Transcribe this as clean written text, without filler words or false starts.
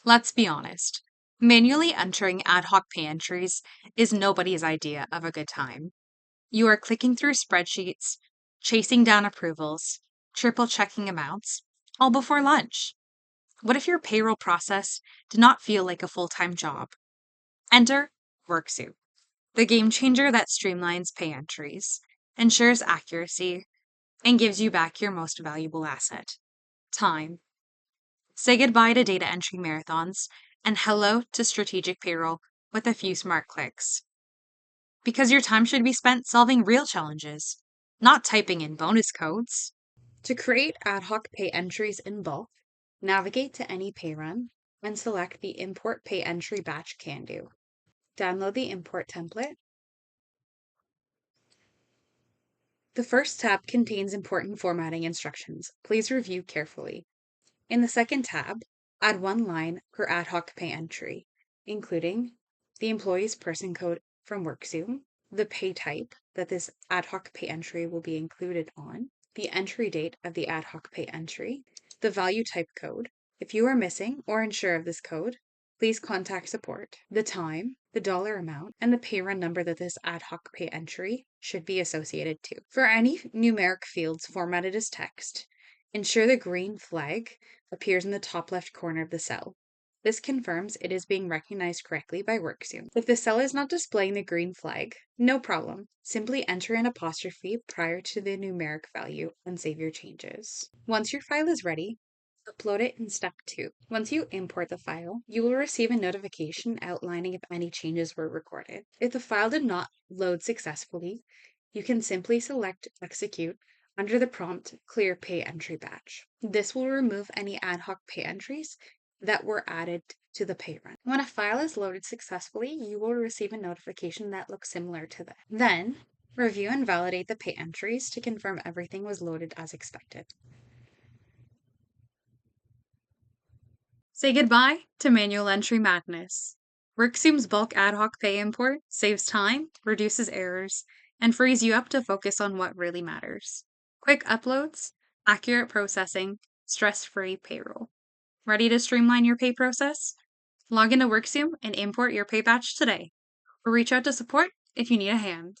Let's be honest. Manually entering ad hoc pay entries is nobody's idea of a good time. You are clicking through spreadsheets, chasing down approvals, triple checking amounts, all before lunch. What if your payroll process did not feel like a full time job? Enter Workzoom, the game changer that streamlines pay entries, ensures accuracy, and gives you back your most valuable asset time. Say goodbye to data entry marathons and hello to strategic payroll with a few smart clicks. Because your time should be spent solving real challenges, not typing in bonus codes. To create ad hoc pay entries in bulk, navigate to any pay run and select the Import Pay Entry Batch Can Do. Download the import template. The first tab contains important formatting instructions. Please review carefully. In the second tab, add one line per ad hoc pay entry, including the employee's person code from Workzoom, the pay type that this ad hoc pay entry will be included on, the entry date of the ad hoc pay entry, the value type code. If you are missing or unsure of this code, please contact support, the time, the dollar amount, and the pay run number that this ad hoc pay entry should be associated to. For any numeric fields formatted as text, ensure the green flag appears in the top left corner of the cell. This confirms it is being recognized correctly by Workzoom. If the cell is not displaying the green flag, no problem. Simply enter an apostrophe prior to the numeric value and save your changes. Once your file is ready, upload it in step 2. Once you import the file, you will receive a notification outlining if any changes were recorded. If the file did not load successfully, you can simply select Execute under the prompt Clear Pay Entry Batch. This will remove any ad hoc pay entries that were added to the pay run. When a file is loaded successfully, you will receive a notification that looks similar to this. Then, review and validate the pay entries to confirm everything was loaded as expected. Say goodbye to manual entry madness. Workzoom's bulk ad hoc pay import saves time, reduces errors, and frees you up to focus on what really matters. Quick uploads, accurate processing, stress-free payroll. Ready to streamline your pay process? Log into Workzoom and import your pay batch today, or reach out to support if you need a hand.